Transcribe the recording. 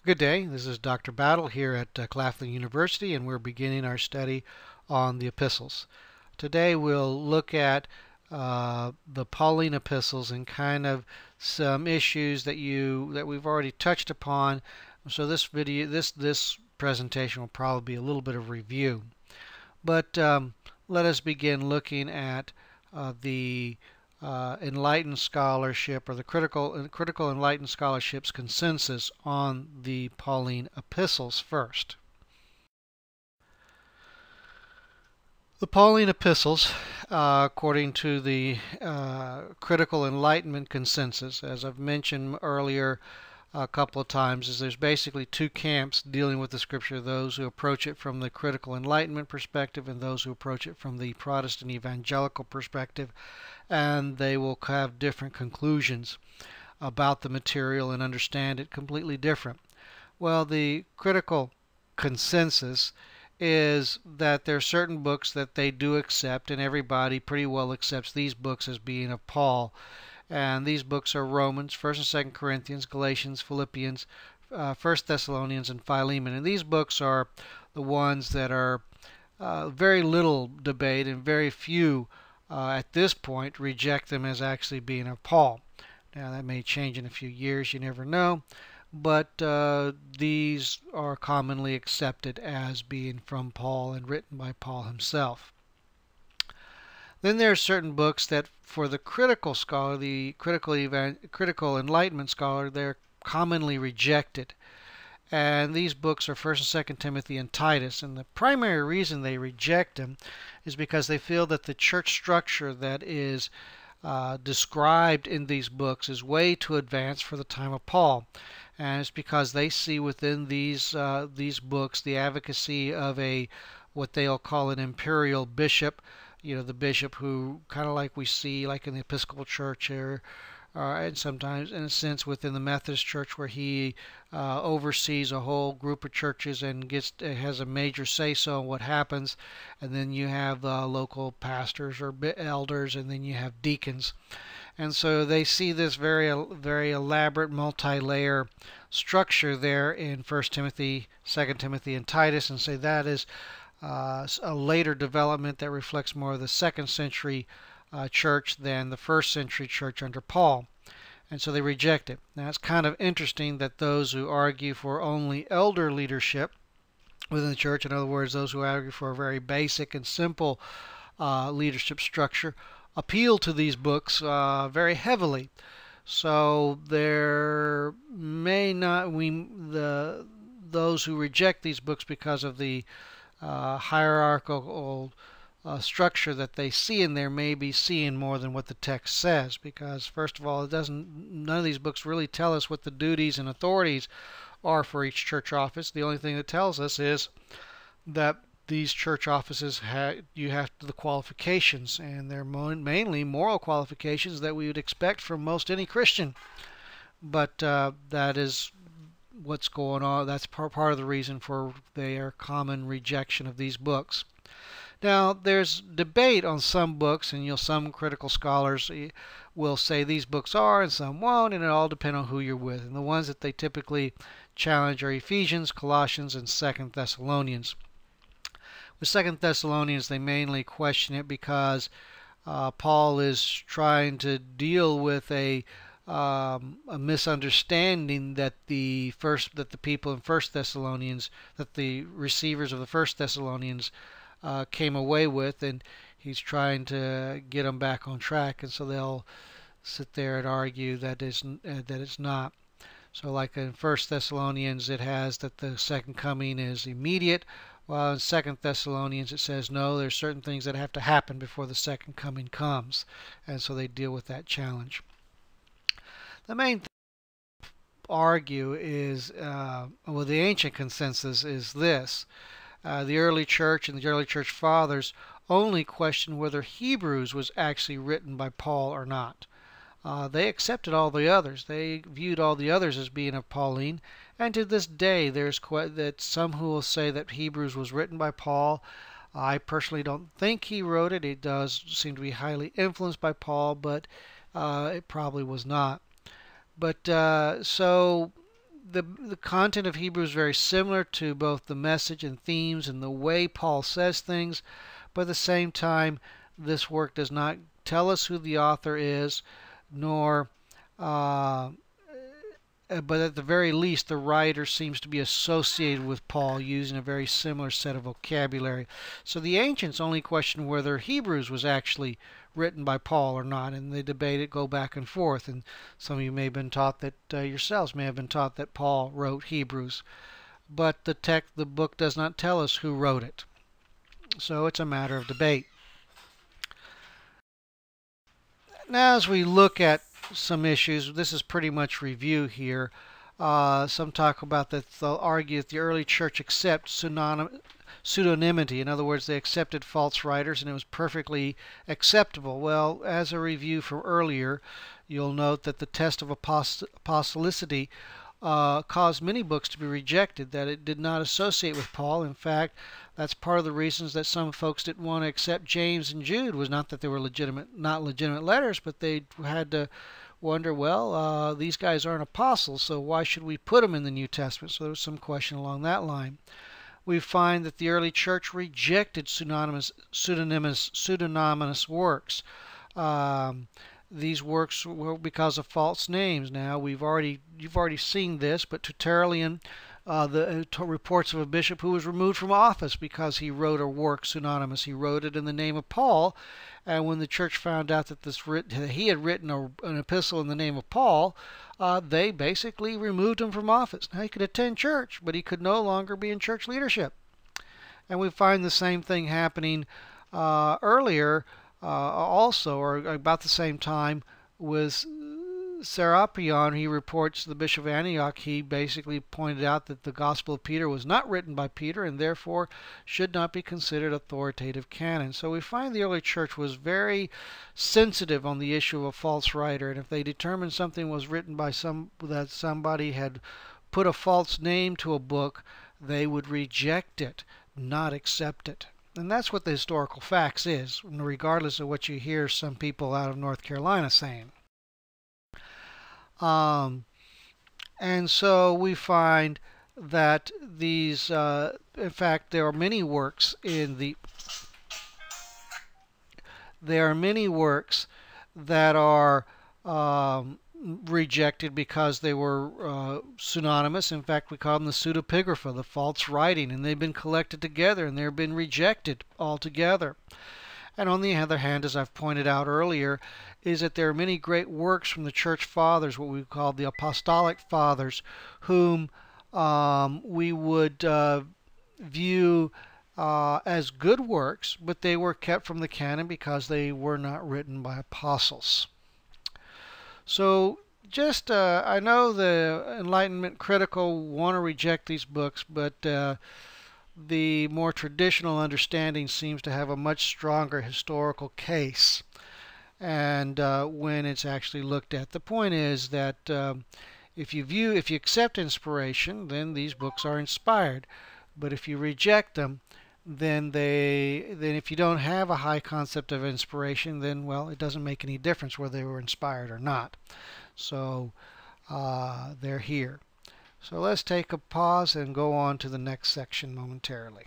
Good day. This is Dr. Battle here at Claflin University, and we're beginning our study on the epistles. Today we'll look at the Pauline Epistles and kind of some issues that we've already touched upon. So this presentation will probably be a little bit of review. But let us begin looking at the Enlightened scholarship, or the critical Enlightened scholarship's consensus on the Pauline Epistles first. The Pauline Epistles, according to the critical Enlightenment consensus, as I've mentioned earlier a couple of times, is there's basically two camps dealing with the Scripture: those who approach it from the critical Enlightenment perspective and those who approach it from the Protestant evangelical perspective, and they will have different conclusions about the material and understand it completely different. Well, the critical consensus is that there are certain books that they do accept, and everybody pretty well accepts these books as being of Paul. And these books are Romans, 1st and 2nd Corinthians, Galatians, Philippians, 1st Thessalonians, and Philemon. And these books are the ones that are very little debate, and very few at this point reject them as actually being of Paul. Now that may change in a few years, you never know, but these are commonly accepted as being from Paul and written by Paul himself. Then there are certain books that, for the critical scholar, the critical Enlightenment scholar, they're commonly rejected. And these books are 1st and 2nd Timothy and Titus. And the primary reason they reject them is because they feel that the church structure that is described in these books is way too advanced for the time of Paul. And it's because they see within these books the advocacy of what they'll call an imperial bishop. You know, the bishop who, kind of like we see like in the Episcopal Church here, and sometimes in a sense within the Methodist Church, where he oversees a whole group of churches and has a major say-so in what happens. And then you have local pastors or elders, and then you have deacons. And so they see this very elaborate multi-layer structure there in 1st Timothy, 2nd Timothy, and Titus, and say that is a later development that reflects more of the 2nd century church than the 1st century church under Paul. And so they reject it. Now it's kind of interesting that those who argue for only elder leadership within the church, in other words, those who argue for a very basic and simple leadership structure, appeal to these books very heavily. So there may not those who reject these books because of the hierarchical structure that they see in there may be seeing more than what the text says, because first of all, none of these books really tell us what the duties and authorities are for each church office. The only thing that tells us is that these church offices you have the qualifications, and they're mainly moral qualifications that we would expect from most any Christian. But that is what's going on. That's part of the reason for their common rejection of these books. Now, there's debate on some books, and some critical scholars will say these books are and some won't, and it all depends on who you're with. And the ones that they typically challenge are Ephesians, Colossians, and 2nd Thessalonians. With 2nd Thessalonians, they mainly question it because Paul is trying to deal with a misunderstanding that the people in 1st Thessalonians, that the receivers of the 1st Thessalonians came away with, and he's trying to get them back on track. And so they'll sit there and argue that it's not. So like in 1st Thessalonians, it has that the second coming is immediate, while in 2nd Thessalonians it says no, there's certain things that have to happen before the second coming comes. And so they deal with that challenge. The main thing to argue is, well, the ancient consensus is this. The early church and the early church fathers only questioned whether Hebrews was actually written by Paul or not. They accepted all the others. They viewed all the others as being of Pauline. And to this day, there's some who will say that Hebrews was written by Paul. I personally don't think he wrote it. It does seem to be highly influenced by Paul, but it probably was not. But so the content of Hebrews is very similar to both the message and themes and the way Paul says things, but at the same time, this work does not tell us who the author is, nor but at the very least, the writer seems to be associated with Paul using a very similar set of vocabulary. So the ancients only question whether Hebrews was actually written by Paul or not, and they debate it, go back and forth. And some of you may have been taught that yourselves may have been taught that Paul wrote Hebrews, but the book does not tell us who wrote it. So it's a matter of debate. Now, as we look at some issues, this is pretty much review here. Some talk about that they'll argue that the early church accepts pseudonymity. In other words, they accepted false writers and it was perfectly acceptable. Well, as a review from earlier, you'll note that the test of apostolicity caused many books to be rejected, that it did not associate with Paul. In fact, that's part of the reasons that some folks didn't want to accept James and Jude, was not that they were not legitimate letters, but they had to wonder, well, these guys aren't apostles, so why should we put them in the New Testament? So there was some question along that line. We find that the early church rejected pseudonymous works. These works were because of false names. Now you've already seen this, but Tertullian, the reports of a bishop who was removed from office because he wrote a work pseudonymous. He wrote it in the name of Paul, and when the church found out that he had written an epistle in the name of Paul, they basically removed him from office. Now he could attend church, but he could no longer be in church leadership. And we find the same thing happening earlier. Also, or about the same time, with Serapion. He reports, the Bishop of Antioch, he basically pointed out that the Gospel of Peter was not written by Peter and therefore should not be considered authoritative canon. So we find the early church was very sensitive on the issue of a false writer, and if they determined something was written by that somebody had put a false name to a book, they would reject it, not accept it. And that's what the historical facts is, regardless of what you hear some people out of North Carolina saying. And so we find that these, in fact, there are many works that are rejected because they were synonymous. In fact, we call them the pseudepigrapha, the false writing, and they've been collected together and they've been rejected altogether. And on the other hand, as I've pointed out earlier, is that there are many great works from the church fathers, what we call the apostolic fathers, whom we would view as good works, but they were kept from the canon because they were not written by apostles. So just, I know the Enlightenment critical want to reject these books, but the more traditional understanding seems to have a much stronger historical case. And when it's actually looked at, the point is that if you accept inspiration, then these books are inspired. But if you reject them, then if you don't have a high concept of inspiration, then, well, it doesn't make any difference whether they were inspired or not. So they're here. So let's take a pause and go on to the next section momentarily.